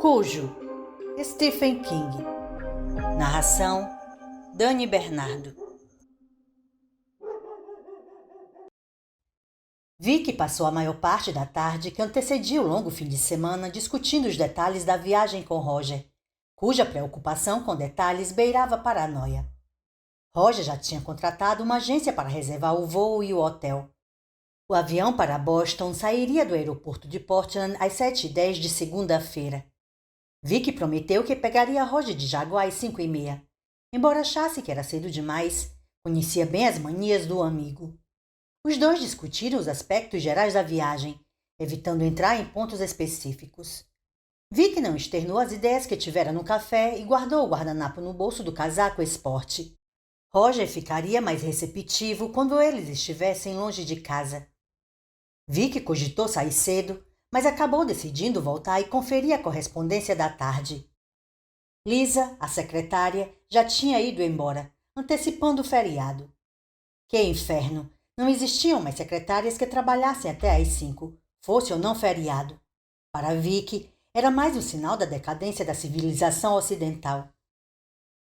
Cujo, Stephen King. Narração, Dani Bernardo. Vicky passou a maior parte da tarde que antecedia o longo fim de semana discutindo os detalhes da viagem com Roger, cuja preocupação com detalhes beirava paranoia. Roger já tinha contratado uma agência para reservar o voo e o hotel. O avião para Boston sairia do aeroporto de Portland às 7h10 de segunda-feira. Vicky prometeu que pegaria Roger de Jaguar às 5h30. Embora achasse que era cedo demais, conhecia bem as manias do amigo. Os dois discutiram os aspectos gerais da viagem, evitando entrar em pontos específicos. Vicky não externou as ideias que tivera no café e guardou o guardanapo no bolso do casaco esporte. Roger ficaria mais receptivo quando eles estivessem longe de casa. Vicky cogitou sair cedo, mas acabou decidindo voltar e conferir a correspondência da tarde. Lisa, a secretária, já tinha ido embora, antecipando o feriado. Que inferno! Não existiam mais secretárias que trabalhassem até às 5, fosse ou não feriado. Para Vicky, era mais um sinal da decadência da civilização ocidental.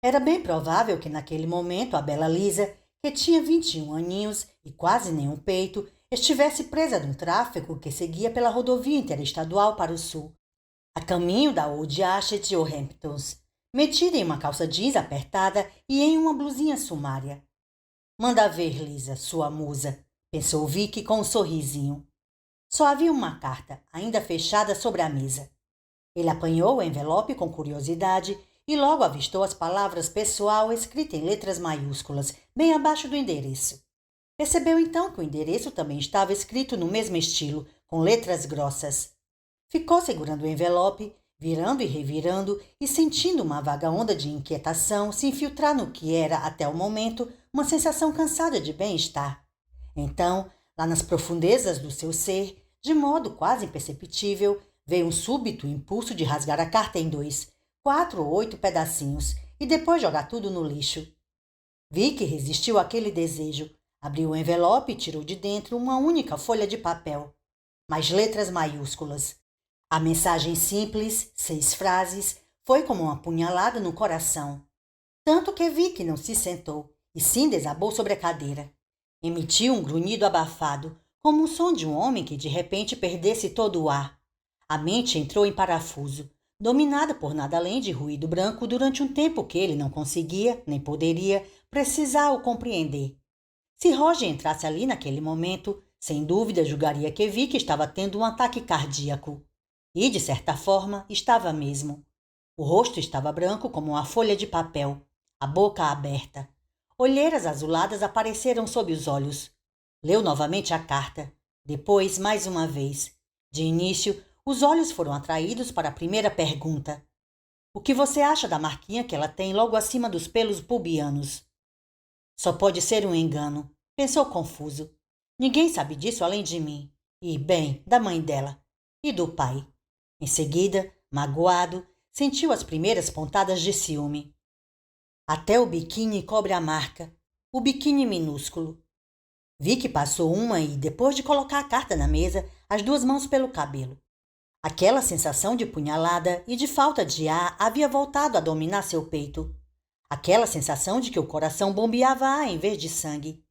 Era bem provável que naquele momento a bela Lisa, que tinha 21 aninhos e quase nenhum peito, estivesse presa num tráfego que seguia pela rodovia interestadual para o sul, a caminho da Old Ashet ou Hamptons, metida em uma calça jeans apertada e em uma blusinha sumária. Manda ver, Lisa, sua musa, pensou Vicky com um sorrisinho. Só havia uma carta, ainda fechada, sobre a mesa. Ele apanhou o envelope com curiosidade e logo avistou as palavras pessoal escritas em letras maiúsculas, bem abaixo do endereço. Percebeu então que o endereço também estava escrito no mesmo estilo, com letras grossas. Ficou segurando o envelope, virando e revirando e sentindo uma vaga onda de inquietação se infiltrar no que era, até o momento, uma sensação cansada de bem-estar. Então, lá nas profundezas do seu ser, de modo quase imperceptível, veio um súbito impulso de rasgar a carta em 2, 4 ou 8 pedacinhos e depois jogar tudo no lixo. Vicky resistiu àquele desejo, abriu o envelope e tirou de dentro uma única folha de papel, mais letras maiúsculas. A mensagem simples, 6 frases, foi como uma punhalada no coração. Tanto que Vicky não se sentou, e sim desabou sobre a cadeira. Emitiu um grunhido abafado, como o som de um homem que de repente perdesse todo o ar. A mente entrou em parafuso, dominada por nada além de ruído branco durante um tempo que ele não conseguia, nem poderia, precisar ou compreender. Se Roger entrasse ali naquele momento, sem dúvida julgaria que Vicky estava tendo um ataque cardíaco. E, de certa forma, estava mesmo. O rosto estava branco como uma folha de papel, a boca aberta. Olheiras azuladas apareceram sob os olhos. Leu novamente a carta. Depois, mais uma vez. De início, os olhos foram atraídos para a primeira pergunta. O que você acha da marquinha que ela tem logo acima dos pelos pubianos? Só pode ser um engano, pensou confuso. Ninguém sabe disso além de mim. E, bem, da mãe dela. E do pai. Em seguida, magoado, sentiu as primeiras pontadas de ciúme. Até o biquíni cobre a marca, o biquíni minúsculo. Vicky passou uma e, depois de colocar a carta na mesa, as 2 mãos pelo cabelo. Aquela sensação de punhalada e de falta de ar havia voltado a dominar seu peito. Aquela sensação de que o coração bombeava ar em vez de sangue.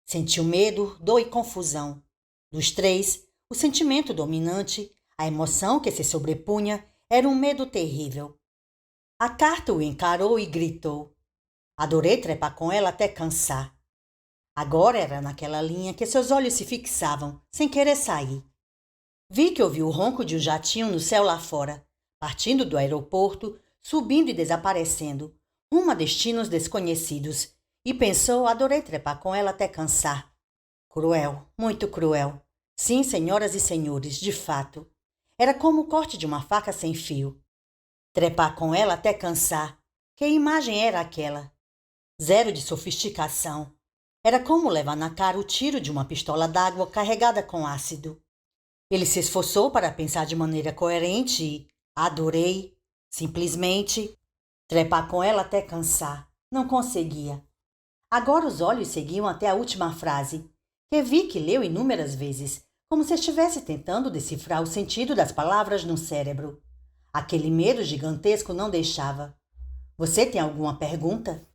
Sentiu medo, dor e confusão. Dos 3, o sentimento dominante, a emoção que se sobrepunha, era um medo terrível. A carta o encarou e gritou. Adorei trepar com ela até cansar. Agora era naquela linha que seus olhos se fixavam, sem querer sair. Vicky ouviu o ronco de um jatinho no céu lá fora, partindo do aeroporto, subindo e desaparecendo, rumo a destinos desconhecidos, e pensou: adorei trepar com ela até cansar. Cruel, muito cruel. Sim, senhoras e senhores, de fato. Era como o corte de uma faca sem fio. Trepar com ela até cansar. Que imagem era aquela? Zero de sofisticação. Era como levar na cara o tiro de uma pistola d'água carregada com ácido. Ele se esforçou para pensar de maneira coerente e adorei, simplesmente, trepar com ela até cansar. Não conseguia. Agora os olhos seguiam até a última frase, que Vicky leu inúmeras vezes, como se estivesse tentando decifrar o sentido das palavras no cérebro. Aquele medo gigantesco não deixava. Você tem alguma pergunta?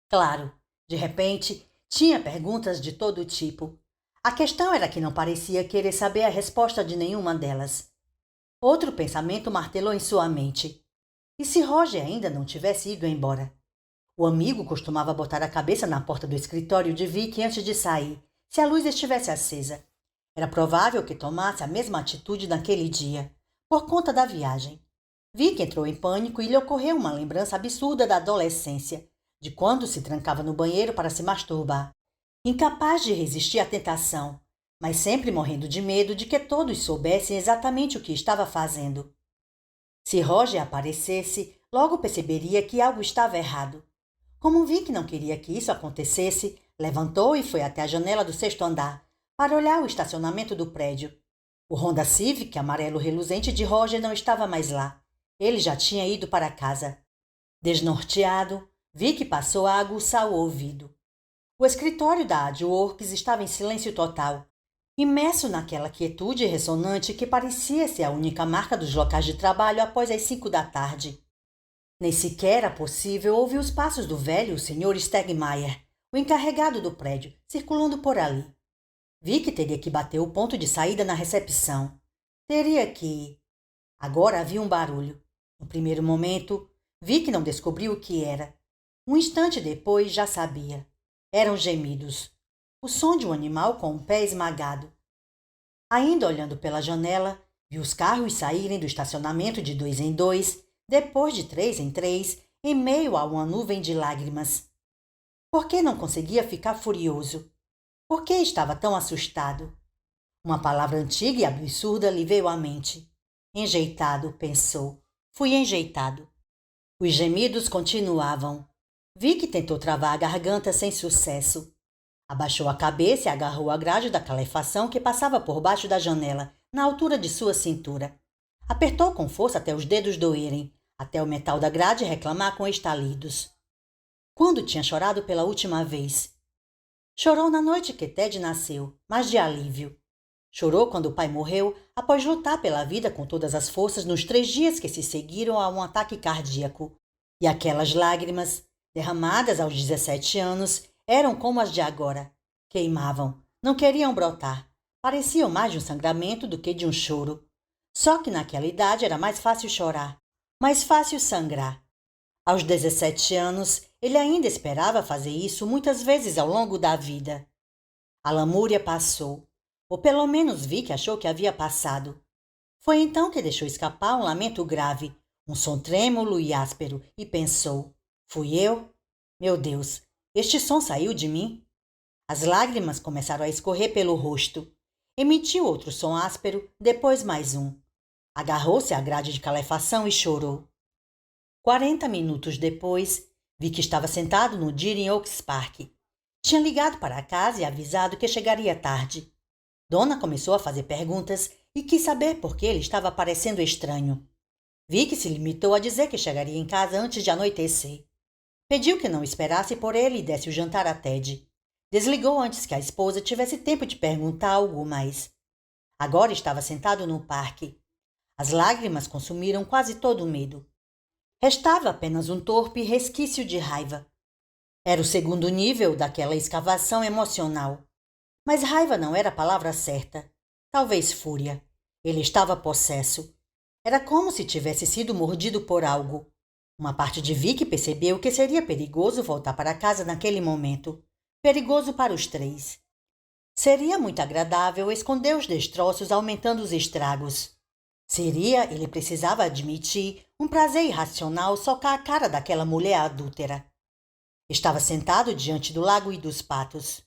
Claro, de repente, tinha perguntas de todo tipo. A questão era que não parecia querer saber a resposta de nenhuma delas. Outro pensamento martelou em sua mente. E se Roger ainda não tivesse ido embora? O amigo costumava botar a cabeça na porta do escritório de Vicky antes de sair, se a luz estivesse acesa. Era provável que tomasse a mesma atitude naquele dia, por conta da viagem. Vicky entrou em pânico e lhe ocorreu uma lembrança absurda da adolescência, de quando se trancava no banheiro para se masturbar, incapaz de resistir à tentação, mas sempre morrendo de medo de que todos soubessem exatamente o que estava fazendo. Se Roger aparecesse, logo perceberia que algo estava errado. Como Vicky não queria que isso acontecesse, levantou e foi até a janela do 6º andar, para olhar o estacionamento do prédio. O Honda Civic amarelo reluzente de Roger não estava mais lá. Ele já tinha ido para casa. Desnorteado, Vicky passou a aguçar o ouvido. O escritório da AdWorks estava em silêncio total, imerso naquela quietude ressonante que parecia ser a única marca dos locais de trabalho após as 5 da tarde. Nem sequer era possível ouvir os passos do velho Sr. Stegmaier, o encarregado do prédio, circulando por ali. Vicky teria que bater o ponto de saída na recepção. Teria que... Agora havia um barulho. No primeiro momento, Vicky não descobriu o que era. Um instante depois, já sabia. Eram gemidos. O som de um animal com um pé esmagado. Ainda olhando pela janela, viu os carros saírem do estacionamento de 2 em 2, depois de 3 em 3, em meio a uma nuvem de lágrimas. Por que não conseguia ficar furioso? Por que estava tão assustado? Uma palavra antiga e absurda lhe veio à mente. Enjeitado, pensou. Fui enjeitado. Os gemidos continuavam. Vicky tentou travar a garganta sem sucesso. Abaixou a cabeça e agarrou a grade da calefação que passava por baixo da janela, na altura de sua cintura. Apertou com força até os dedos doerem, até o metal da grade reclamar com estalidos. Quando tinha chorado pela última vez? Chorou na noite que Ted nasceu, mas de alívio. Chorou quando o pai morreu, após lutar pela vida com todas as forças nos 3 dias que se seguiram a um ataque cardíaco. E aquelas lágrimas, derramadas aos 17 anos, eram como as de agora. Queimavam, não queriam brotar. Pareciam mais de um sangramento do que de um choro. Só que naquela idade era mais fácil chorar, mais fácil sangrar. Aos 17 anos, ele ainda esperava fazer isso muitas vezes ao longo da vida. A lamúria passou. Ou pelo menos Vicky achou que havia passado. Foi então que deixou escapar um lamento grave, um som trêmulo e áspero, e pensou: fui eu? Meu Deus, este som saiu de mim? As lágrimas começaram a escorrer pelo rosto. Emitiu outro som áspero, depois mais um. Agarrou-se à grade de calefação e chorou. 40 minutos depois, Vicky estava sentado no Deer Oaks Park. Tinha ligado para casa e avisado que chegaria tarde. Donna começou a fazer perguntas e quis saber por que ele estava parecendo estranho. Vicky se limitou a dizer que chegaria em casa antes de anoitecer. Pediu que não esperasse por ele e desse o jantar a Ted. Desligou antes que a esposa tivesse tempo de perguntar algo mais. Agora estava sentado no parque. As lágrimas consumiram quase todo o medo. Restava apenas um torpe resquício de raiva. Era o segundo nível daquela escavação emocional. Mas raiva não era a palavra certa. Talvez fúria. Ele estava possesso. Era como se tivesse sido mordido por algo. Uma parte de Vicky percebeu que seria perigoso voltar para casa naquele momento. Perigoso para os 3. Seria muito agradável esconder os destroços aumentando os estragos. Seria, ele precisava admitir, um prazer irracional socar a cara daquela mulher adúltera. Estava sentado diante do lago e dos patos.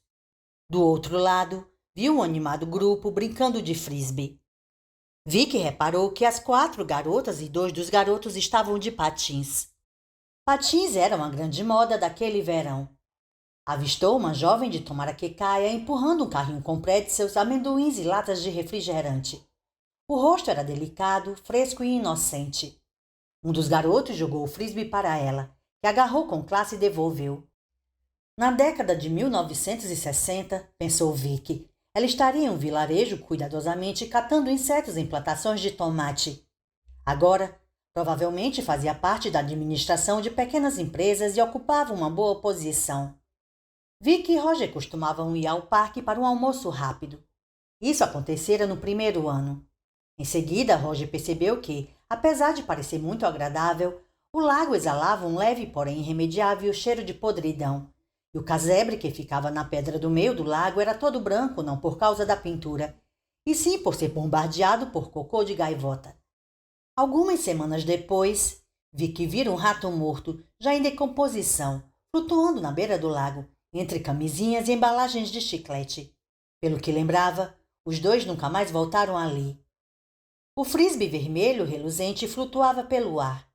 Do outro lado, viu um animado grupo brincando de frisbee. Vicky reparou que as 4 garotas e 2 dos garotos estavam de patins. Patins eram a grande moda daquele verão. Avistou uma jovem de tomara que caia empurrando um carrinho com pretzels, amendoins e latas de refrigerante. O rosto era delicado, fresco e inocente. Um dos garotos jogou o frisbee para ela, que agarrou com classe e devolveu. Na década de 1960, pensou Vicky, ela estaria em um vilarejo cuidadosamente catando insetos em plantações de tomate. Agora, Provavelmente fazia parte da administração de pequenas empresas e ocupava uma boa posição. Vicky e Roger costumavam ir ao parque para um almoço rápido. Isso acontecera no primeiro ano. Em seguida, Roger percebeu que, apesar de parecer muito agradável, o lago exalava um leve, porém irremediável cheiro de podridão, e o casebre que ficava na pedra do meio do lago era todo branco não por causa da pintura, e sim por ser bombardeado por cocô de gaivota. Algumas semanas depois, Vicky vira um rato morto, já em decomposição, flutuando na beira do lago, entre camisinhas e embalagens de chiclete. Pelo que lembrava, os dois nunca mais voltaram ali. O frisbee vermelho reluzente flutuava pelo ar.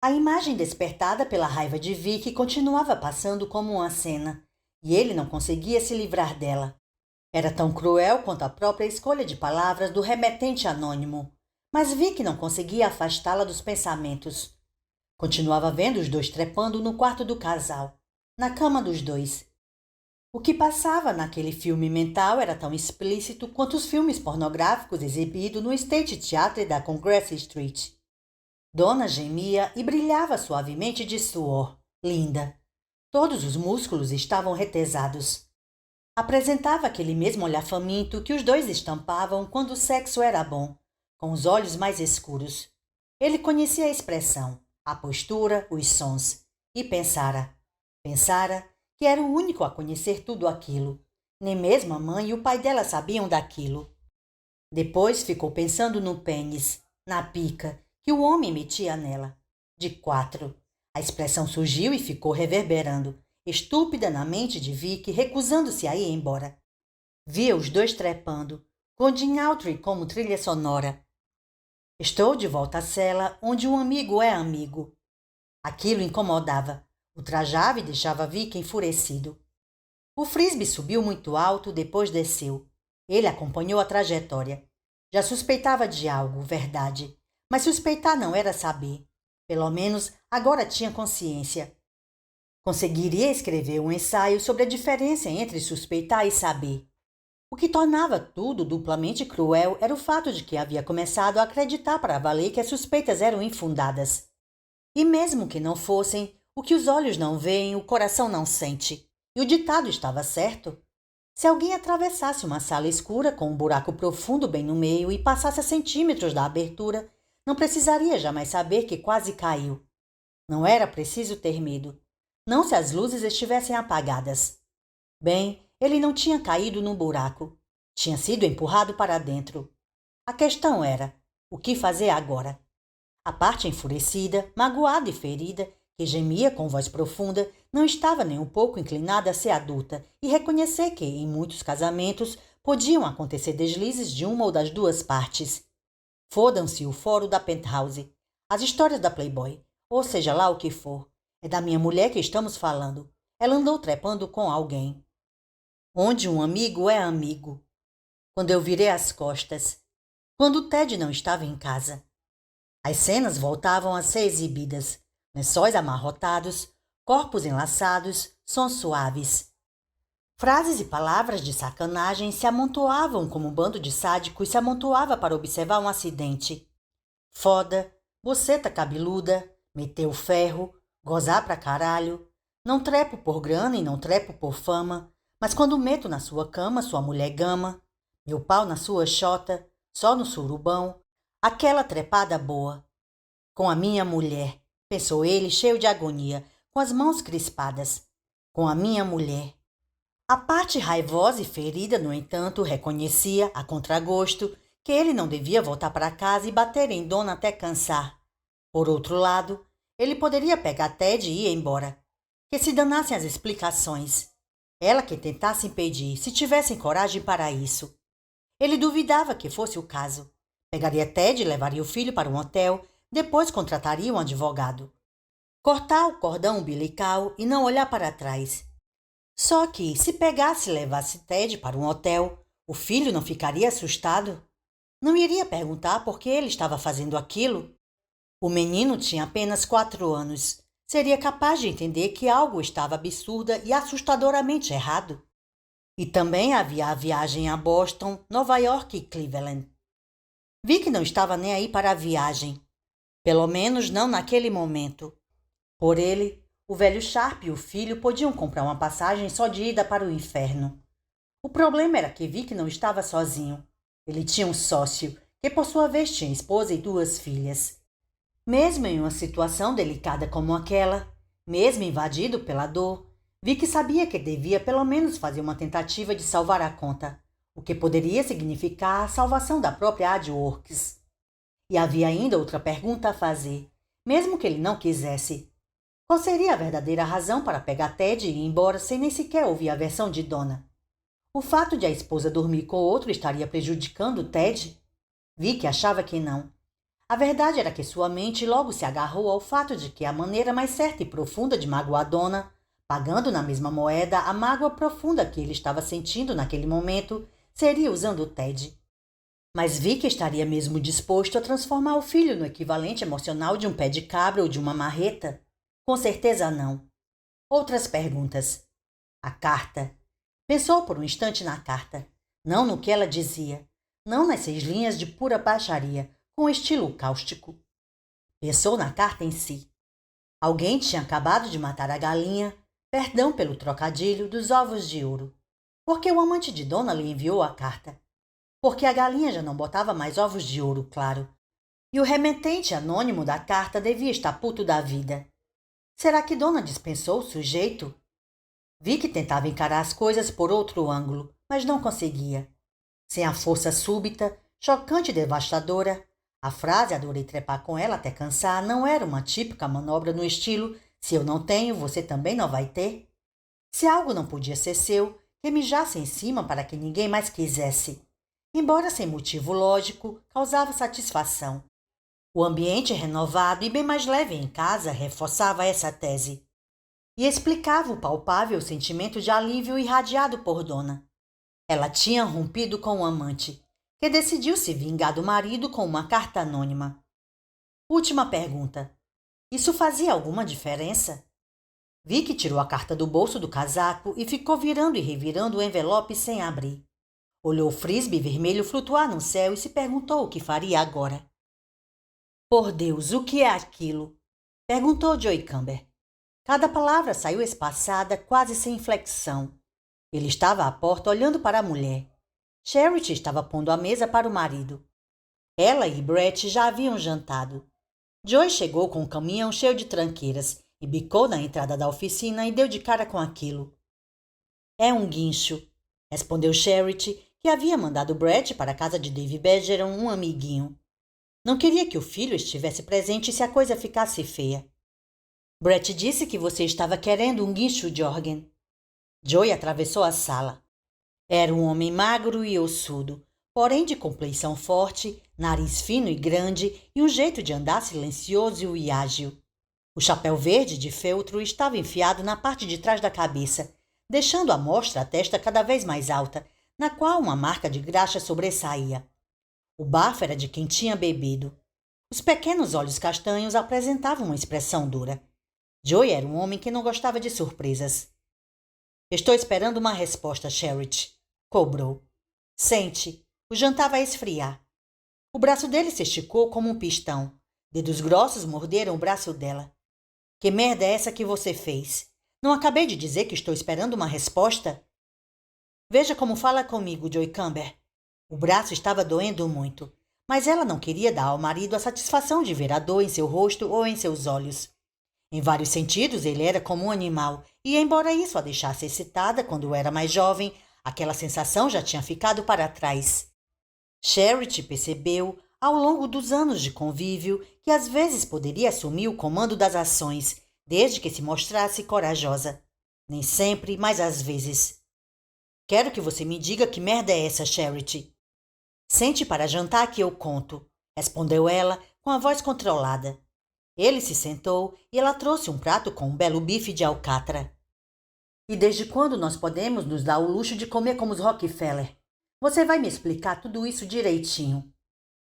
A imagem despertada pela raiva de Vicky continuava passando como uma cena, e ele não conseguia se livrar dela. Era tão cruel quanto a própria escolha de palavras do remetente anônimo, mas Vicky não conseguia afastá-la dos pensamentos. Continuava vendo os dois trepando no quarto do casal, na cama dos dois. O que passava naquele filme mental era tão explícito quanto os filmes pornográficos exibidos no State Theatre da Congress Street. Donna gemia e brilhava suavemente de suor, linda. Todos os músculos estavam retesados. Apresentava aquele mesmo olhar faminto que os dois estampavam quando o sexo era bom, com os olhos mais escuros. Ele conhecia a expressão, a postura, os sons, e pensara que era o único a conhecer tudo aquilo. Nem mesmo a mãe e o pai dela sabiam daquilo. Depois ficou pensando no pênis, na pica, que o homem metia nela. De 4. A expressão surgiu e ficou reverberando, estúpida na mente de Vicky, recusando-se a ir embora. Via os dois trepando, com Gene Autry como trilha sonora. Estou de volta à cela, onde um amigo é amigo. Aquilo incomodava, ultrajava e deixava Vicky enfurecido. O frisbee subiu muito alto, depois desceu. Ele acompanhou a trajetória. Já suspeitava de algo, verdade. Mas suspeitar não era saber. Pelo menos agora tinha consciência. Conseguiria escrever um ensaio sobre a diferença entre suspeitar e saber. O que tornava tudo duplamente cruel era o fato de que havia começado a acreditar para valer que as suspeitas eram infundadas. E mesmo que não fossem, o que os olhos não veem, o coração não sente. E o ditado estava certo. Se alguém atravessasse uma sala escura com um buraco profundo bem no meio e passasse a centímetros da abertura, não precisaria jamais saber que quase caiu. Não era preciso ter medo. Não se as luzes estivessem apagadas. Bem, ele não tinha caído no buraco. Tinha sido empurrado para dentro. A questão era, o que fazer agora? A parte enfurecida, magoada e ferida, que gemia com voz profunda, não estava nem um pouco inclinada a ser adulta e reconhecer que, em muitos casamentos, podiam acontecer deslizes de uma ou das duas partes. Fodam-se o fórum da Penthouse, as histórias da Playboy, ou seja lá o que for. É da minha mulher que estamos falando. Ela andou trepando com alguém. Onde um amigo é amigo. Quando eu virei as costas. Quando o Ted não estava em casa. As cenas voltavam a ser exibidas. Lençóis amarrotados, corpos enlaçados, sons suaves. Frases e palavras de sacanagem se amontoavam como um bando de sádicos se amontoava para observar um acidente. Foda, boceta cabeluda, meteu o ferro, gozar pra caralho. Não trepo por grana e não trepo por fama, mas quando meto na sua cama sua mulher gama, meu pau na sua xota, só no surubão, aquela trepada boa. Com a minha mulher, pensou ele cheio de agonia, com as mãos crispadas. Com a minha mulher. A parte raivosa e ferida, no entanto, reconhecia, a contragosto, que ele não devia voltar para casa e bater em Dona até cansar. Por outro lado, ele poderia pegar Ted e ir embora. Que se danassem as explicações. Ela que tentasse impedir, se tivessem coragem para isso. Ele duvidava que fosse o caso. Pegaria Ted e levaria o filho para um hotel, depois contrataria um advogado. Cortar o cordão umbilical e não olhar para trás. Só que, se pegasse e levasse Ted para um hotel, o filho não ficaria assustado? Não iria perguntar por que ele estava fazendo aquilo? O menino tinha apenas 4 anos. Seria capaz de entender que algo estava absurda e assustadoramente errado. E também havia a viagem a Boston, Nova York e Cleveland. Vi que não estava nem aí para a viagem. Pelo menos não naquele momento. Por ele, o velho Sharp e o filho podiam comprar uma passagem só de ida para o inferno. O problema era que Vic não estava sozinho. Ele tinha um sócio, que por sua vez tinha esposa e 2 filhas. Mesmo em uma situação delicada como aquela, mesmo invadido pela dor, Vic sabia que devia pelo menos fazer uma tentativa de salvar a conta, o que poderia significar a salvação da própria AdWorks. E havia ainda outra pergunta a fazer, mesmo que ele não quisesse. Qual seria a verdadeira razão para pegar Ted e ir embora sem nem sequer ouvir a versão de Donna? O fato de a esposa dormir com outro estaria prejudicando Ted? Vic achava que não. A verdade era que sua mente logo se agarrou ao fato de que a maneira mais certa e profunda de magoar Donna, pagando na mesma moeda a mágoa profunda que ele estava sentindo naquele momento, seria usando Ted. Mas Vic estaria mesmo disposto a transformar o filho no equivalente emocional de um pé de cabra ou de uma marreta? Com certeza não. Outras perguntas. A carta. Pensou por um instante na carta. Não no que ela dizia. Não nas 6 linhas de pura baixaria, com estilo cáustico. Pensou na carta em si. Alguém tinha acabado de matar a galinha, perdão pelo trocadilho, dos ovos de ouro. Porque o amante de Donna lhe enviou a carta. Porque a galinha já não botava mais ovos de ouro, claro. E o remetente anônimo da carta devia estar puto da vida. Será que Donna dispensou o sujeito? Vi que tentava encarar as coisas por outro ângulo, mas não conseguia. Sem a força súbita, chocante e devastadora, a frase "adorei trepar com ela até cansar" não era uma típica manobra no estilo "se eu não tenho, você também não vai ter". Se algo não podia ser seu, que mijasse em cima para que ninguém mais quisesse. Embora sem motivo lógico, causava satisfação. O ambiente renovado e bem mais leve em casa reforçava essa tese. E explicava o palpável sentimento de alívio irradiado por Donna. Ela tinha rompido com o amante, que decidiu se vingar do marido com uma carta anônima. Última pergunta. Isso fazia alguma diferença? Vic tirou a carta do bolso do casaco e ficou virando e revirando o envelope sem abrir. Olhou o frisbee vermelho flutuar no céu e se perguntou o que faria agora. Por Deus, o que é aquilo? Perguntou Joey Camber. Cada palavra saiu espaçada, quase sem inflexão. Ele estava à porta olhando para a mulher. Charity estava pondo a mesa para o marido. Ela e Brett já haviam jantado. Joey chegou com um caminhão cheio de tranqueiras e bicou na entrada da oficina e deu de cara com aquilo. É um guincho, respondeu Charity, que havia mandado Brett para a casa de Dave Bergeron, um amiguinho. Não queria que o filho estivesse presente se a coisa ficasse feia. Brett disse que você estava querendo um guincho, Jorgen. Joey atravessou a sala. Era um homem magro e ossudo, porém de compleição forte, nariz fino e grande e um jeito de andar silencioso e ágil. O chapéu verde de feltro estava enfiado na parte de trás da cabeça, deixando à mostra a testa cada vez mais alta, na qual uma marca de graxa sobressaía. O bafo era de quem tinha bebido. Os pequenos olhos castanhos apresentavam uma expressão dura. Joey era um homem que não gostava de surpresas. Estou esperando uma resposta, Charity, cobrou. Sente, o jantar vai esfriar. O braço dele se esticou como um pistão. Dedos grossos morderam o braço dela. Que merda é essa que você fez? Não acabei de dizer que estou esperando uma resposta? Veja como fala comigo, Joey Camber. O braço estava doendo muito, mas ela não queria dar ao marido a satisfação de ver a dor em seu rosto ou em seus olhos. Em vários sentidos, ele era como um animal, e embora isso a deixasse excitada quando era mais jovem, aquela sensação já tinha ficado para trás. Charity percebeu, ao longo dos anos de convívio, que às vezes poderia assumir o comando das ações, desde que se mostrasse corajosa. Nem sempre, mas às vezes. Quero que você me diga que merda é essa, Charity. Sente para jantar que eu conto, respondeu ela com a voz controlada. Ele se sentou e ela trouxe um prato com um belo bife de alcatra. E desde quando nós podemos nos dar o luxo de comer como os Rockefeller? Você vai me explicar tudo isso direitinho.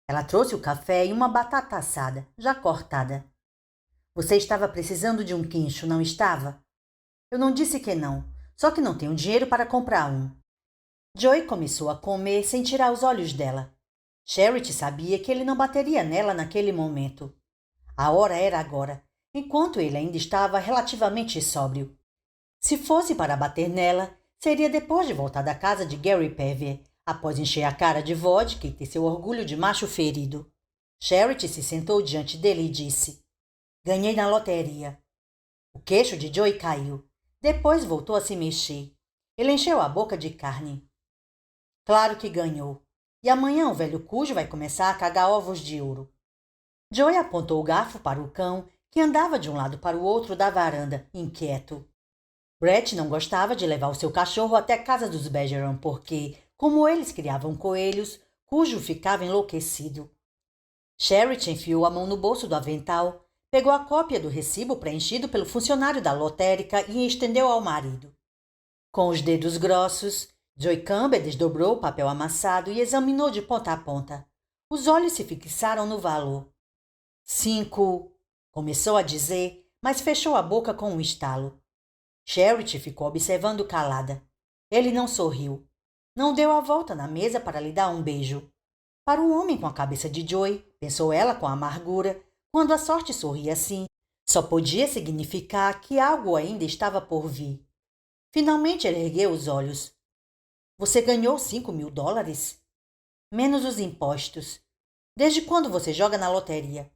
Ela trouxe o café e uma batata assada, já cortada. Você estava precisando de um quincho, não estava? Eu não disse que não, só que não tenho dinheiro para comprar um. Joey começou a comer sem tirar os olhos dela. Charity sabia que ele não bateria nela naquele momento. A hora era agora, enquanto ele ainda estava relativamente sóbrio. Se fosse para bater nela, seria depois de voltar da casa de Gary Pevier, após encher a cara de vodka e ter seu orgulho de macho ferido. Charity se sentou diante dele e disse: Ganhei na loteria. O queixo de Joey caiu. Depois voltou a se mexer. Ele encheu a boca de carne. Claro que ganhou. E amanhã o velho Cujo vai começar a cagar ovos de ouro. Joey apontou o garfo para o cão, que andava de um lado para o outro da varanda, inquieto. Brett não gostava de levar o seu cachorro até a casa dos Bergeron porque, como eles criavam coelhos, Cujo ficava enlouquecido. Charity enfiou a mão no bolso do avental, pegou a cópia do recibo preenchido pelo funcionário da lotérica e estendeu ao marido. Com os dedos grossos, Joey Campbell desdobrou o papel amassado e examinou de ponta a ponta. Os olhos se fixaram no valor. 5, começou a dizer, mas fechou a boca com um estalo. Charity ficou observando calada. Ele não sorriu. Não deu a volta na mesa para lhe dar um beijo. Para um homem com a cabeça de Joey, pensou ela com amargura, quando a sorte sorria assim, só podia significar que algo ainda estava por vir. Finalmente ele ergueu os olhos. Você ganhou $5.000? Menos os impostos. Desde quando você joga na loteria?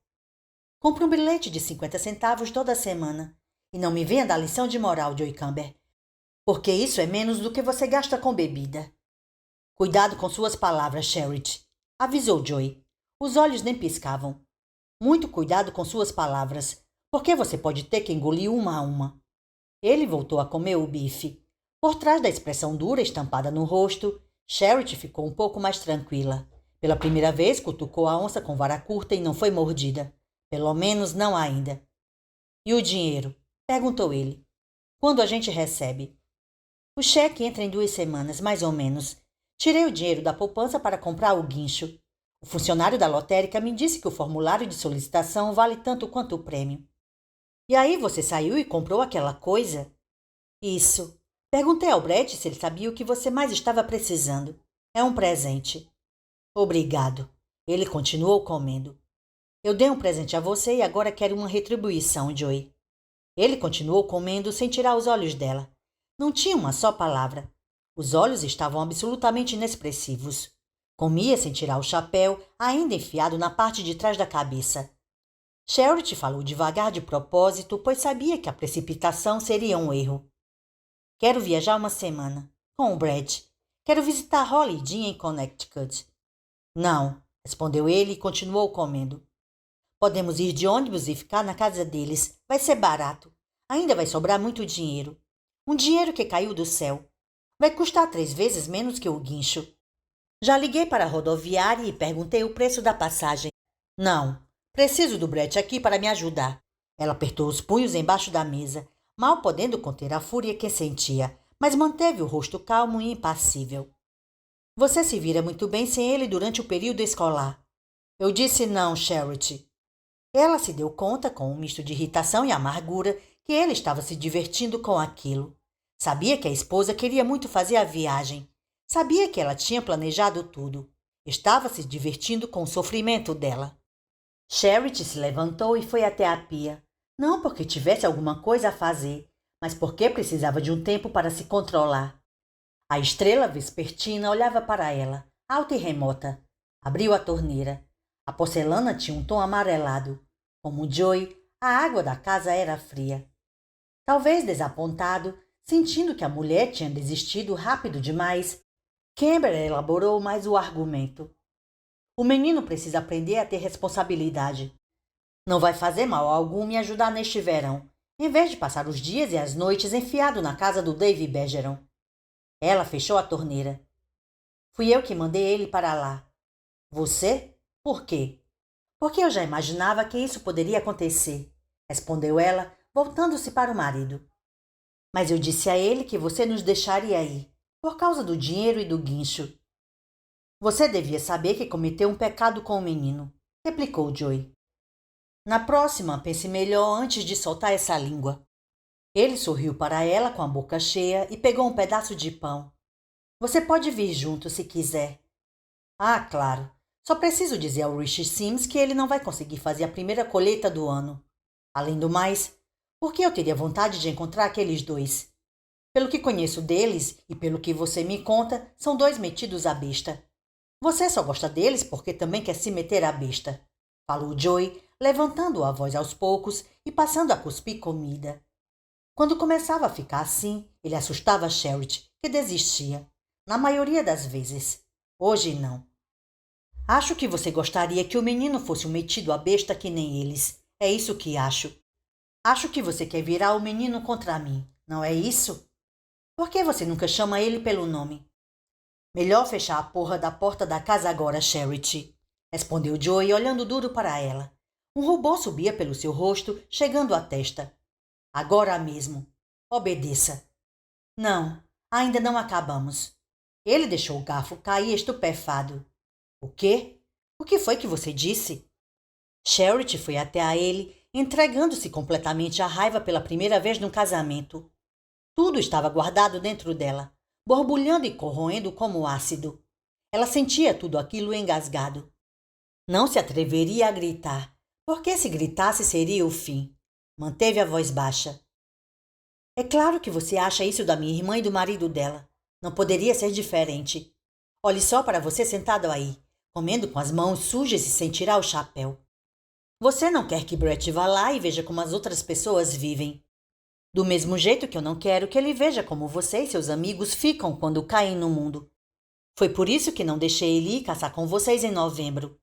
Compre um bilhete de 50 centavos toda semana. E não me venha dar lição de moral, Joey Campbell, porque isso é menos do que você gasta com bebida. Cuidado com suas palavras, Charity, avisou Joey. Os olhos nem piscavam. Muito cuidado com suas palavras, porque você pode ter que engolir uma a uma. Ele voltou a comer o bife. Por trás da expressão dura estampada no rosto, Charity ficou um pouco mais tranquila. Pela primeira vez, cutucou a onça com vara curta e não foi mordida. Pelo menos não ainda. E o dinheiro? Perguntou ele. Quando a gente recebe? O cheque entra em 2 semanas, mais ou menos. Tirei o dinheiro da poupança para comprar o guincho. O funcionário da lotérica me disse que o formulário de solicitação vale tanto quanto o prêmio. E aí você saiu e comprou aquela coisa? Isso. Perguntei ao Brett se ele sabia o que você mais estava precisando. É um presente. Obrigado. Ele continuou comendo. Eu dei um presente a você e agora quero uma retribuição, Joey. Ele continuou comendo sem tirar os olhos dela. Não tinha uma só palavra. Os olhos estavam absolutamente inexpressivos. Comia sem tirar o chapéu, ainda enfiado na parte de trás da cabeça. Charity falou devagar de propósito, pois sabia que a precipitação seria um erro. Quero viajar uma semana. Com o Brad. Quero visitar Holly Dean em Connecticut. Não, respondeu ele e continuou comendo. Podemos ir de ônibus e ficar na casa deles. Vai ser barato. Ainda vai sobrar muito dinheiro. Um dinheiro que caiu do céu. Vai custar 3 vezes menos que o guincho. Já liguei para a rodoviária e perguntei o preço da passagem. Não, preciso do Brett aqui para me ajudar. Ela apertou os punhos embaixo da mesa, mal podendo conter a fúria que sentia, mas manteve o rosto calmo e impassível. Você se vira muito bem sem ele durante o período escolar. Eu disse não, Charity. Ela se deu conta, com um misto de irritação e amargura, que ele estava se divertindo com aquilo. Sabia que a esposa queria muito fazer a viagem. Sabia que ela tinha planejado tudo. Estava se divertindo com o sofrimento dela. Charity se levantou e foi até a pia. Não porque tivesse alguma coisa a fazer, mas porque precisava de um tempo para se controlar. A estrela vespertina olhava para ela, alta e remota. Abriu a torneira. A porcelana tinha um tom amarelado. Como Joey, a água da casa era fria. Talvez desapontado, sentindo que a mulher tinha desistido rápido demais, Campbell elaborou mais o argumento. O menino precisa aprender a ter responsabilidade. Não vai fazer mal algum me ajudar neste verão, em vez de passar os dias e as noites enfiado na casa do Dave Bergeron. Ela fechou a torneira. Fui eu que mandei ele para lá. Você? Por quê? Porque eu já imaginava que isso poderia acontecer, respondeu ela, voltando-se para o marido. Mas eu disse a ele que você nos deixaria ir, por causa do dinheiro e do guincho. Você devia saber que cometeu um pecado com o menino, replicou Joey. Na próxima, pense melhor antes de soltar essa língua. Ele sorriu para ela com a boca cheia e pegou um pedaço de pão. Você pode vir junto se quiser. Ah, claro. Só preciso dizer ao Rich Sims que ele não vai conseguir fazer a primeira colheita do ano. Além do mais, por que eu teria vontade de encontrar aqueles dois? Pelo que conheço deles e pelo que você me conta, são dois metidos à besta. Você só gosta deles porque também quer se meter à besta, falou Joey, levantando a voz aos poucos e passando a cuspir comida. Quando começava a ficar assim, ele assustava Charity, que desistia, na maioria das vezes. Hoje não. Acho que você gostaria que o menino fosse um metido à besta que nem eles. É isso que acho. Acho que você quer virar o menino contra mim, não é isso? Por que você nunca chama ele pelo nome? Melhor fechar a porra da porta da casa agora, Charity, respondeu Joey olhando duro para ela. Um rubor subia pelo seu rosto, chegando à testa. Agora mesmo. Obedeça. Não, ainda não acabamos. Ele deixou o garfo cair estupefado. O quê? O que foi que você disse? Charity foi até a ele, entregando-se completamente à raiva pela primeira vez num casamento. Tudo estava guardado dentro dela, borbulhando e corroendo como ácido. Ela sentia tudo aquilo engasgado. Não se atreveria a gritar, porque se gritasse seria o fim. Manteve a voz baixa. É claro que você acha isso da minha irmã e do marido dela. Não poderia ser diferente. Olhe só para você sentado aí, comendo com as mãos sujas e sem tirar o chapéu. Você não quer que Brett vá lá e veja como as outras pessoas vivem. Do mesmo jeito que eu não quero que ele veja como você e seus amigos ficam quando caem no mundo. Foi por isso que não deixei ele ir caçar com vocês em novembro.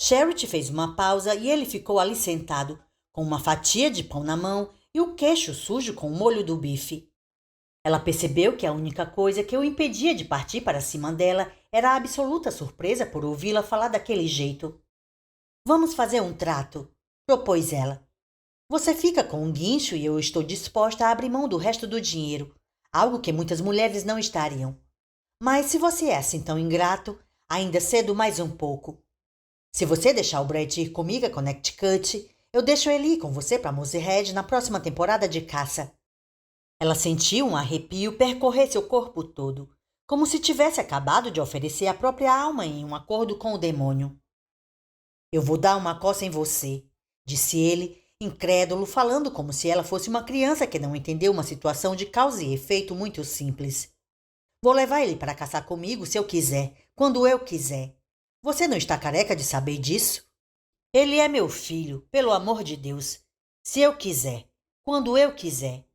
Charity fez uma pausa e ele ficou ali sentado, com uma fatia de pão na mão e o queixo sujo com o molho do bife. Ela percebeu que a única coisa que o impedia de partir para cima dela era a absoluta surpresa por ouvi-la falar daquele jeito. Vamos fazer um trato, propôs ela. Você fica com um guincho e eu estou disposta a abrir mão do resto do dinheiro, algo que muitas mulheres não estariam. Mas se você é assim tão ingrato, ainda cedo mais um pouco. Se você deixar o Brett ir comigo a Connecticut, eu deixo ele ir com você para Moosehead na próxima temporada de caça. Ela sentiu um arrepio percorrer seu corpo todo, como se tivesse acabado de oferecer a própria alma em um acordo com o demônio. Eu vou dar uma coça em você, disse ele, incrédulo, falando como se ela fosse uma criança que não entendeu uma situação de causa e efeito muito simples. Vou levar ele para caçar comigo se eu quiser, quando eu quiser. Você não está careca de saber disso? Ele é meu filho, pelo amor de Deus. Se eu quiser, quando eu quiser.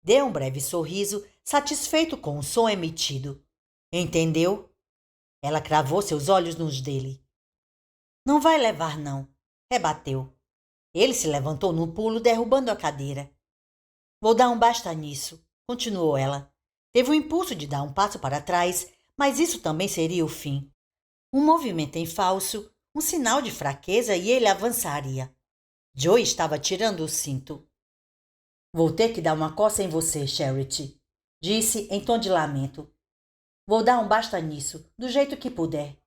Deu um breve sorriso, satisfeito com o som emitido. Entendeu? Ela cravou seus olhos nos dele. Não vai levar, não, rebateu. Ele se levantou no pulo, derrubando a cadeira. Vou dar um basta nisso, continuou ela. Teve o impulso de dar um passo para trás, mas isso também seria o fim. Um movimento em falso, um sinal de fraqueza e ele avançaria. Joey estava tirando o cinto. Vou ter que dar uma coça em você, Charity, disse em tom de lamento. Vou dar um basta nisso, do jeito que puder.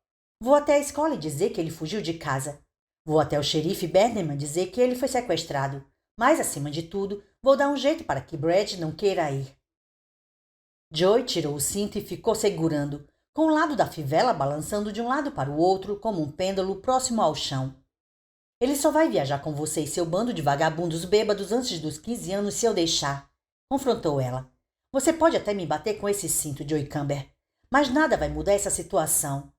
Vou até a escola e dizer que ele fugiu de casa. Vou até o xerife Berneman dizer que ele foi sequestrado. Mas, acima de tudo, vou dar um jeito para que Brad não queira ir. Joey tirou o cinto e ficou segurando, com o lado da fivela balançando de um lado para o outro como um pêndulo próximo ao chão. Ele só vai viajar com você e seu bando de vagabundos bêbados antes dos 15 anos se eu deixar, confrontou ela. Você pode até me bater com esse cinto, Joey Camber, mas nada vai mudar essa situação.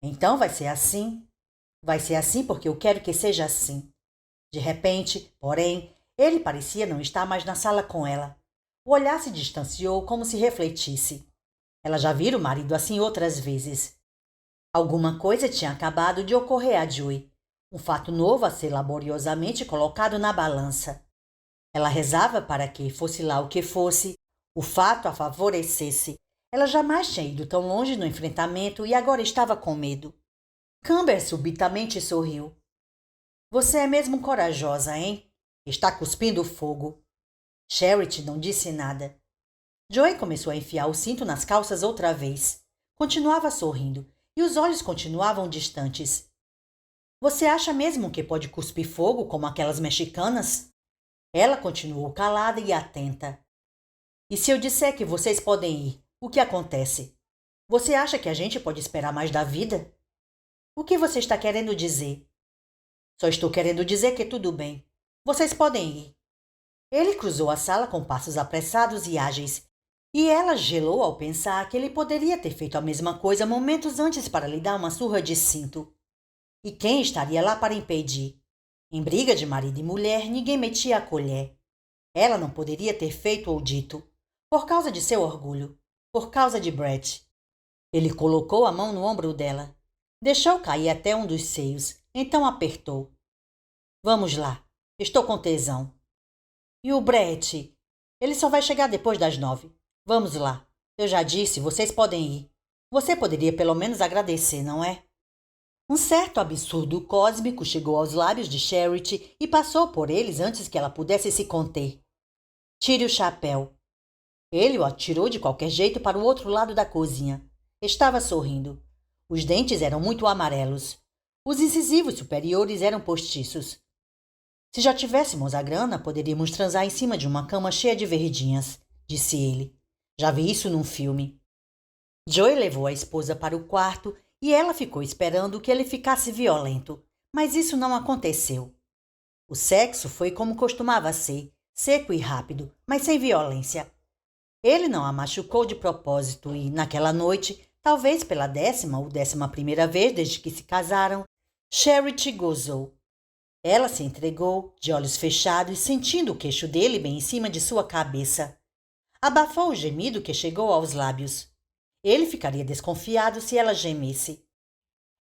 Então vai ser assim? Vai ser assim porque eu quero que seja assim. De repente, porém, ele parecia não estar mais na sala com ela. O olhar se distanciou como se refletisse. Ela já vira o marido assim outras vezes. Alguma coisa tinha acabado de ocorrer a Joey. Um fato novo a ser laboriosamente colocado na balança. Ela rezava para que, fosse lá o que fosse, o fato a favorecesse. Ela jamais tinha ido tão longe no enfrentamento e agora estava com medo. Camber subitamente sorriu. Você é mesmo corajosa, hein? Está cuspindo fogo. Charity não disse nada. Joey começou a enfiar o cinto nas calças outra vez. Continuava sorrindo, e os olhos continuavam distantes. Você acha mesmo que pode cuspir fogo como aquelas mexicanas? Ela continuou calada e atenta. E se eu disser que vocês podem ir, o que acontece? Você acha que a gente pode esperar mais da vida? O que você está querendo dizer? Só estou querendo dizer que tudo bem. Vocês podem ir. Ele cruzou a sala com passos apressados e ágeis, e ela gelou ao pensar que ele poderia ter feito a mesma coisa momentos antes para lhe dar uma surra de cinto. E quem estaria lá para impedir? Em briga de marido e mulher, ninguém metia a colher. Ela não poderia ter feito ou dito, por causa de seu orgulho, por causa de Brett. Ele colocou a mão no ombro dela. Deixou cair até um dos seios, então apertou. Vamos lá, estou com tesão. E o Brett? Ele só vai chegar depois das 9. Vamos lá. Eu já disse, vocês podem ir. Você poderia pelo menos agradecer, não é? Um certo absurdo cósmico chegou aos lábios de Charity e passou por eles antes que ela pudesse se conter. Tire o chapéu. Ele o atirou de qualquer jeito para o outro lado da cozinha. Estava sorrindo. Os dentes eram muito amarelos. Os incisivos superiores eram postiços. Se já tivéssemos a grana, poderíamos transar em cima de uma cama cheia de verdinhas, disse ele. Já vi isso num filme. Joey levou a esposa para o quarto e ela ficou esperando que ele ficasse violento, mas isso não aconteceu. O sexo foi como costumava ser, seco e rápido, mas sem violência. Ele não a machucou de propósito e, naquela noite, talvez pela 10ª ou 11ª vez desde que se casaram, Charity gozou. Ela se entregou, de olhos fechados, sentindo o queixo dele bem em cima de sua cabeça. Abafou o gemido que chegou aos lábios. Ele ficaria desconfiado se ela gemesse.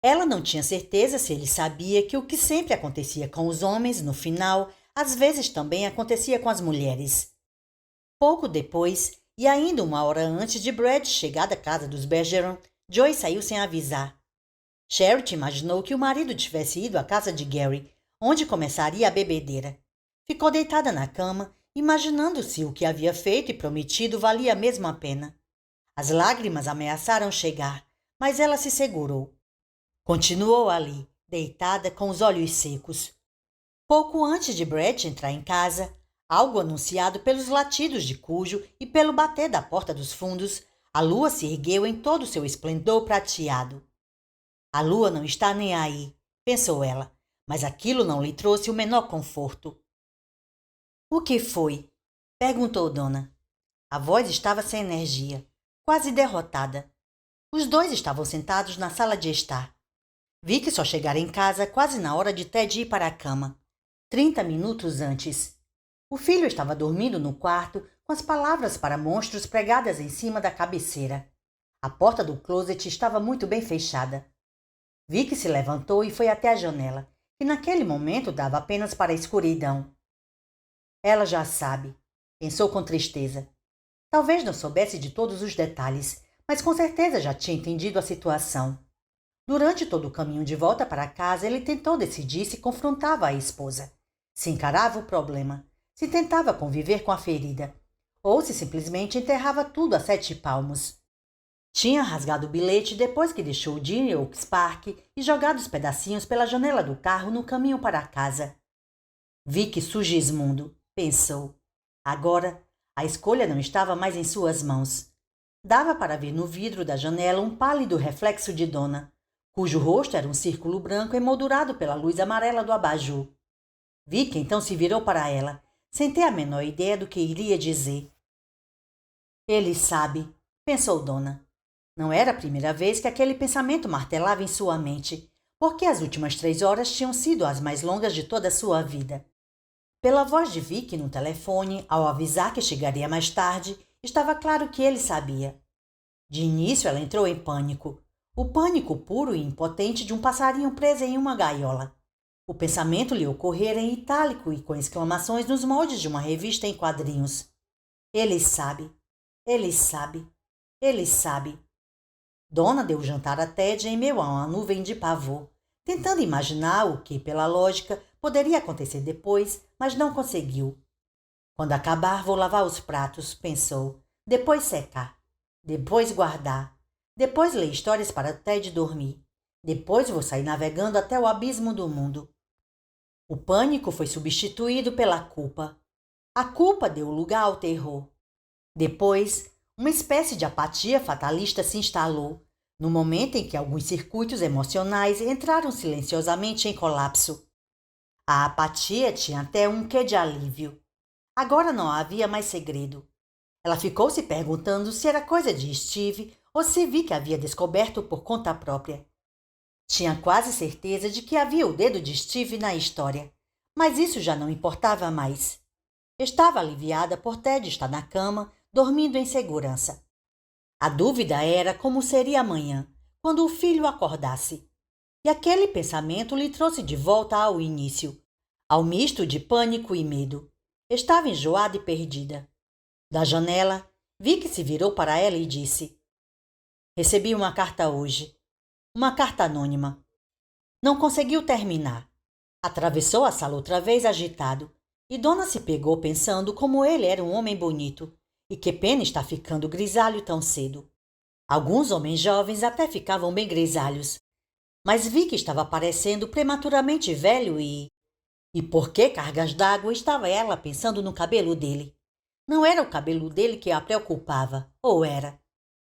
Ela não tinha certeza se ele sabia que o que sempre acontecia com os homens, no final, às vezes também acontecia com as mulheres. Pouco depois, e ainda 1 hora antes de Brad chegar da casa dos Bergeron, Joey saiu sem avisar. Charity imaginou que o marido tivesse ido à casa de Gary, onde começaria a bebedeira. Ficou deitada na cama, imaginando se o que havia feito e prometido valia mesmo a pena. As lágrimas ameaçaram chegar, mas ela se segurou. Continuou ali, deitada com os olhos secos. Pouco antes de Brett entrar em casa, algo anunciado pelos latidos de Cujo e pelo bater da porta dos fundos, a lua se ergueu em todo o seu esplendor prateado. A lua não está nem aí, pensou ela, mas aquilo não lhe trouxe o menor conforto. O que foi? Perguntou Donna. A voz estava sem energia, quase derrotada. Os dois estavam sentados na sala de estar. Vi que só chegara em casa quase na hora de Ted ir para a cama, 30 minutos antes. O filho estava dormindo no quarto com as palavras para monstros pregadas em cima da cabeceira. A porta do closet estava muito bem fechada. Vi que se levantou e foi até a janela, que naquele momento dava apenas para a escuridão. Ela já sabe, pensou com tristeza. Talvez não soubesse de todos os detalhes, mas com certeza já tinha entendido a situação. Durante todo o caminho de volta para casa, ele tentou decidir se confrontava a esposa, se encarava o problema, se tentava conviver com a ferida, ou se simplesmente enterrava tudo a 7 palmos. Tinha rasgado o bilhete depois que deixou o Dean Oaks Park e jogado os pedacinhos pela janela do carro no caminho para casa. Vicky Sugismundo, pensou. Agora, a escolha não estava mais em suas mãos. Dava para ver no vidro da janela um pálido reflexo de Donna, cujo rosto era um círculo branco emoldurado pela luz amarela do abajur. Vicky então se virou para ela, sem ter a menor ideia do que iria dizer. Ele sabe, pensou Donna. Não era a primeira vez que aquele pensamento martelava em sua mente, porque as últimas 3 horas tinham sido as mais longas de toda a sua vida. Pela voz de Vicky no telefone, ao avisar que chegaria mais tarde, estava claro que ele sabia. De início ela entrou em pânico. O pânico puro e impotente de um passarinho preso em uma gaiola. O pensamento lhe ocorrera em itálico e com exclamações nos moldes de uma revista em quadrinhos. Ele sabe. Ele sabe. Ele sabe. Donna deu o jantar a Ted em meio a uma nuvem de pavor, tentando imaginar o que, pela lógica, poderia acontecer depois, mas não conseguiu. Quando acabar, vou lavar os pratos, pensou. Depois secar. Depois guardar. Depois ler histórias para Ted dormir. Depois vou sair navegando até o abismo do mundo. O pânico foi substituído pela culpa. A culpa deu lugar ao terror. Depois, uma espécie de apatia fatalista se instalou. no momento em que alguns circuitos emocionais entraram silenciosamente em colapso. A apatia tinha até um quê de alívio. Agora não havia mais segredo. Ela ficou se perguntando se era coisa de Steve ou se Vic havia descoberto por conta própria. Tinha quase certeza de que havia o dedo de Steve na história, mas isso já não importava mais. Estava aliviada por Ted estar na cama, dormindo em segurança. A dúvida era como seria amanhã, quando o filho acordasse. E aquele pensamento lhe trouxe de volta ao início, ao misto de pânico e medo. Estava enjoada e perdida. Da janela, Vic se virou para ela e disse: Recebi uma carta hoje. Uma carta anônima. Não conseguiu terminar. Atravessou a sala outra vez agitado, e Dona se pegou pensando como ele era um homem bonito, e que pena estar ficando grisalho tão cedo. Alguns homens jovens até ficavam bem grisalhos, mas Vic estava parecendo prematuramente velho E por que cargas d'água estava ela pensando no cabelo dele? Não era o cabelo dele que a preocupava, ou era?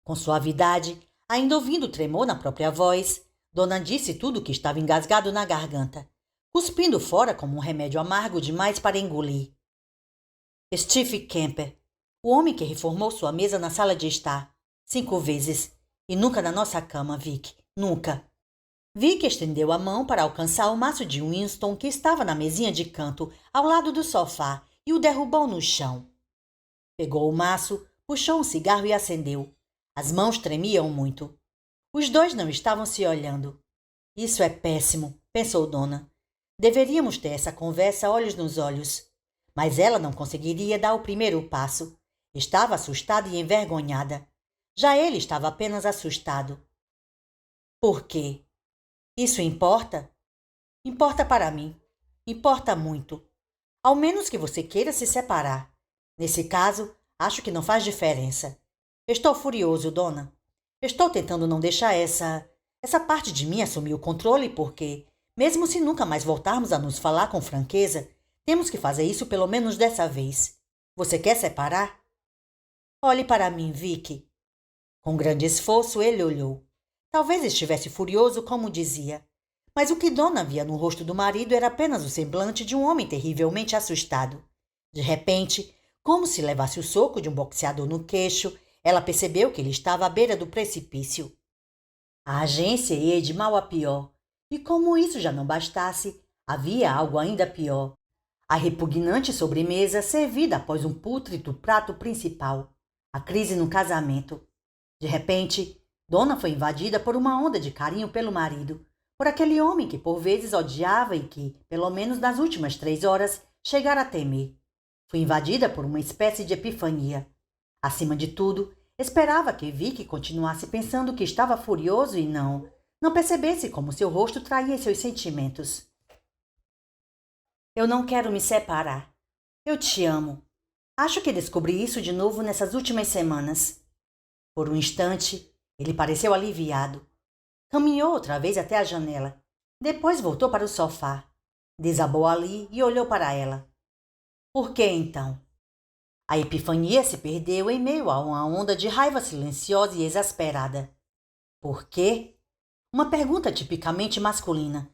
Com suavidade, ainda ouvindo o tremor na própria voz, Dona disse tudo o que estava engasgado na garganta, cuspindo fora como um remédio amargo demais para engolir. Steve Kemper, o homem que reformou sua mesa na sala de estar, 5 vezes, e nunca na nossa cama, Vic, nunca. Vic estendeu a mão para alcançar o maço de Winston que estava na mesinha de canto, ao lado do sofá, e o derrubou no chão. Pegou o maço, puxou um cigarro e acendeu. As mãos tremiam muito. Os dois não estavam se olhando. Isso é péssimo, pensou Dona. Deveríamos ter essa conversa olhos nos olhos. Mas ela não conseguiria dar o primeiro passo. Estava assustada e envergonhada. Já ele estava apenas assustado. Por quê? Isso importa? Importa para mim. Importa muito. Ao menos que você queira se separar. Nesse caso, acho que não faz diferença. Estou furioso, Dona. Estou tentando não deixar essa parte de mim assumir o controle porque, mesmo se nunca mais voltarmos a nos falar com franqueza, temos que fazer isso pelo menos dessa vez. Você quer separar? Olhe para mim, Vicky. Com grande esforço, ele olhou. Talvez estivesse furioso, como dizia. Mas o que Dona via no rosto do marido era apenas o semblante de um homem terrivelmente assustado. De repente, como se levasse o soco de um boxeador no queixo, ela percebeu que ele estava à beira do precipício. A agência ia de mal a pior, e como isso já não bastasse, havia algo ainda pior. A repugnante sobremesa servida após um pútrido prato principal. A crise no casamento. De repente, Dona foi invadida por uma onda de carinho pelo marido, por aquele homem que por vezes odiava e que, pelo menos nas últimas 3 horas, chegara a temer. Foi invadida por uma espécie de epifania. Acima de tudo, esperava que Vic continuasse pensando que estava furioso e não percebesse como seu rosto traía seus sentimentos. Eu não quero me separar. Eu te amo. Acho que descobri isso de novo nessas últimas semanas. Por um instante, ele pareceu aliviado. Caminhou outra vez até a janela. Depois voltou para o sofá. Desabou ali e olhou para ela. Por que então? A epifania se perdeu em meio a uma onda de raiva silenciosa e exasperada. Por quê? Uma pergunta tipicamente masculina,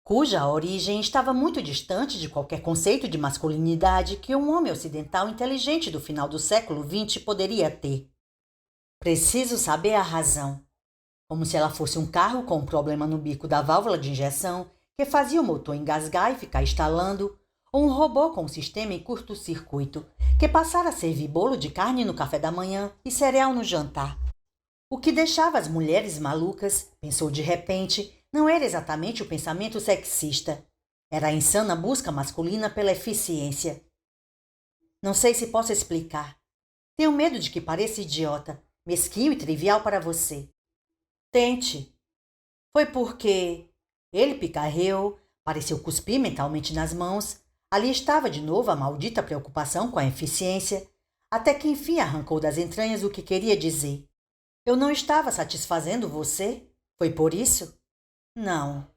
cuja origem estava muito distante de qualquer conceito de masculinidade que um homem ocidental inteligente do final do século XX poderia ter. Preciso saber a razão. Como se ela fosse um carro com um problema no bico da válvula de injeção que fazia o motor engasgar e ficar estalando, ou um robô com um sistema em curto-circuito que passara a servir bolo de carne no café da manhã e cereal no jantar. O que deixava as mulheres malucas, pensou de repente, não era exatamente o pensamento sexista. Era a insana busca masculina pela eficiência. Não sei se posso explicar. Tenho medo de que pareça idiota, mesquinho e trivial para você. Tente. Foi porque... Ele picarreou, pareceu cuspir mentalmente nas mãos. Ali estava de novo a maldita preocupação com a eficiência, até que enfim arrancou das entranhas o que queria dizer. Eu não estava satisfazendo você? Foi por isso? Não.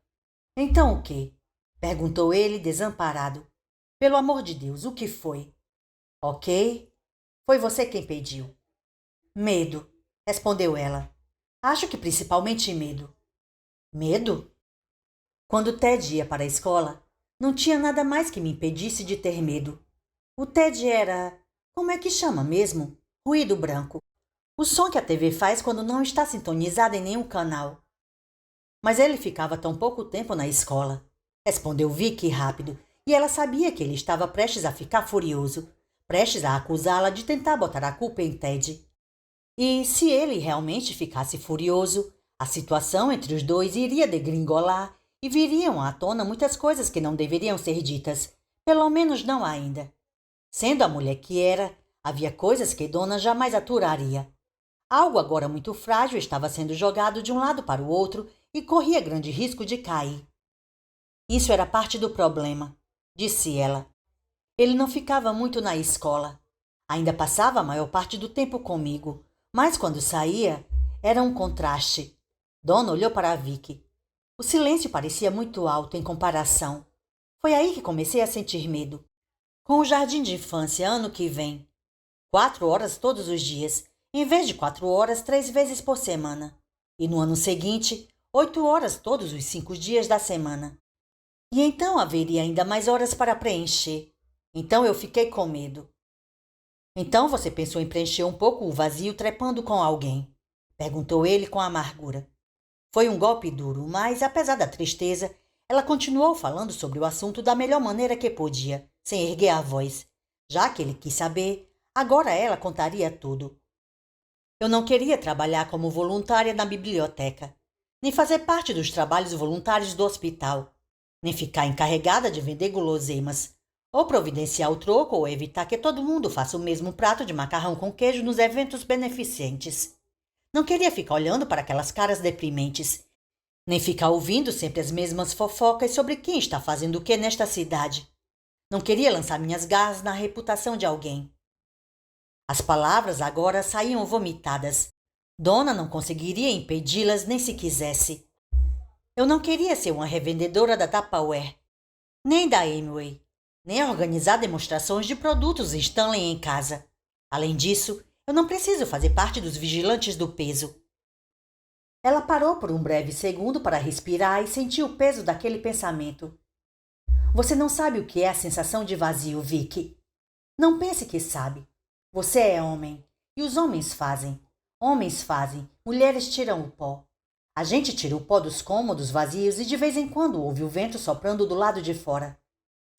Então o quê? Perguntou ele, desamparado. Pelo amor de Deus, o que foi? Ok. Foi você quem pediu. Medo, respondeu ela. Acho que principalmente medo. Medo? Quando Ted ia para a escola, não tinha nada mais que me impedisse de ter medo. O Ted era... como é que chama mesmo? Ruído branco. O som que a TV faz quando não está sintonizada em nenhum canal. Mas ele ficava tão pouco tempo na escola, respondeu Vicky rápido, e ela sabia que ele estava prestes a ficar furioso, prestes a acusá-la de tentar botar a culpa em Ted. E se ele realmente ficasse furioso, a situação entre os dois iria degringolar e viriam à tona muitas coisas que não deveriam ser ditas, pelo menos não ainda. Sendo a mulher que era, havia coisas que Donna jamais aturaria. Algo agora muito frágil estava sendo jogado de um lado para o outro e corria grande risco de cair. Isso era parte do problema, disse ela. Ele não ficava muito na escola. Ainda passava a maior parte do tempo comigo, mas quando saía, era um contraste. Donna olhou para Vicky. O silêncio parecia muito alto em comparação. Foi aí que comecei a sentir medo. Com o jardim de infância ano que vem. 4 horas todos os dias, em vez de 4 horas 3 vezes por semana. E no ano seguinte, 8 horas todos os 5 dias da semana. E então haveria ainda mais horas para preencher. Então eu fiquei com medo. Então você pensou em preencher um pouco o vazio trepando com alguém? Perguntou ele com amargura. Foi um golpe duro, mas, apesar da tristeza, ela continuou falando sobre o assunto da melhor maneira que podia, sem erguer a voz. Já que ele quis saber, agora ela contaria tudo. Eu não queria trabalhar como voluntária na biblioteca, nem fazer parte dos trabalhos voluntários do hospital, nem ficar encarregada de vender guloseimas, ou providenciar o troco ou evitar que todo mundo faça o mesmo prato de macarrão com queijo nos eventos beneficentes. Não queria ficar olhando para aquelas caras deprimentes, nem ficar ouvindo sempre as mesmas fofocas sobre quem está fazendo o que nesta cidade. Não queria lançar minhas garras na reputação de alguém. As palavras agora saíam vomitadas. Donna não conseguiria impedi-las nem se quisesse. Eu não queria ser uma revendedora da Tupperware, nem da Amway, nem organizar demonstrações de produtos Stanley em casa. Além disso, eu não preciso fazer parte dos vigilantes do peso. Ela parou por um breve segundo para respirar e sentiu o peso daquele pensamento. Você não sabe o que é a sensação de vazio, Vicky. Não pense que sabe. Você é homem, e os homens fazem. Homens fazem, mulheres tiram o pó. A gente tira o pó dos cômodos vazios e de vez em quando ouve o vento soprando do lado de fora.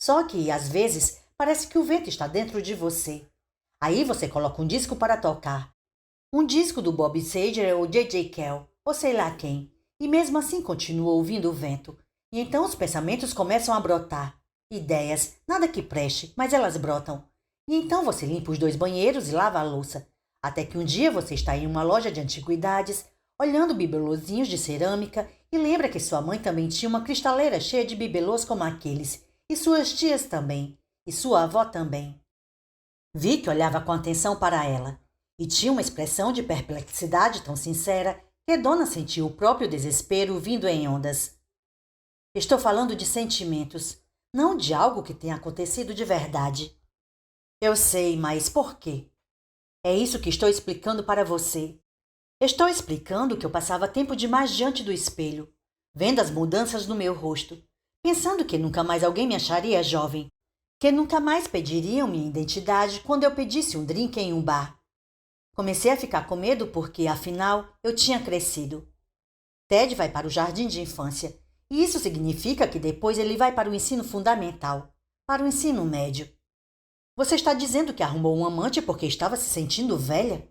Só que, às vezes, parece que o vento está dentro de você. Aí você coloca um disco para tocar. Um disco do Bob Seger ou J.J. Cale, ou sei lá quem. E mesmo assim continua ouvindo o vento. E então os pensamentos começam a brotar. Ideias, nada que preste, mas elas brotam. E então você limpa os 2 banheiros e lava a louça. Até que um dia você está em uma loja de antiguidades, olhando bibelozinhos de cerâmica e lembra que sua mãe também tinha uma cristaleira cheia de bibelôs como aqueles. E suas tias também. E sua avó também. Vicky olhava com atenção para ela. E tinha uma expressão de perplexidade tão sincera que Donna sentiu o próprio desespero vindo em ondas. Estou falando de sentimentos, não de algo que tenha acontecido de verdade. Eu sei, mas por quê? É isso que estou explicando para você. Estou explicando que eu passava tempo demais diante do espelho, vendo as mudanças no meu rosto, pensando que nunca mais alguém me acharia jovem, que nunca mais pediriam minha identidade quando eu pedisse um drink em um bar. Comecei a ficar com medo porque, afinal, eu tinha crescido. Ted vai para o jardim de infância, e isso significa que depois ele vai para o ensino fundamental, para o ensino médio. Você está dizendo que arrumou um amante porque estava se sentindo velha?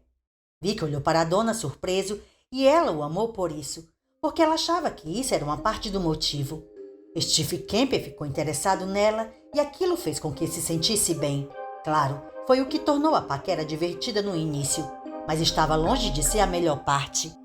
Vicky olhou para a Donna surpreso e ela o amou por isso, porque ela achava que isso era uma parte do motivo. Steve Kemper ficou interessado nela e aquilo fez com que se sentisse bem. Claro, foi o que tornou a paquera divertida no início, mas estava longe de ser a melhor parte.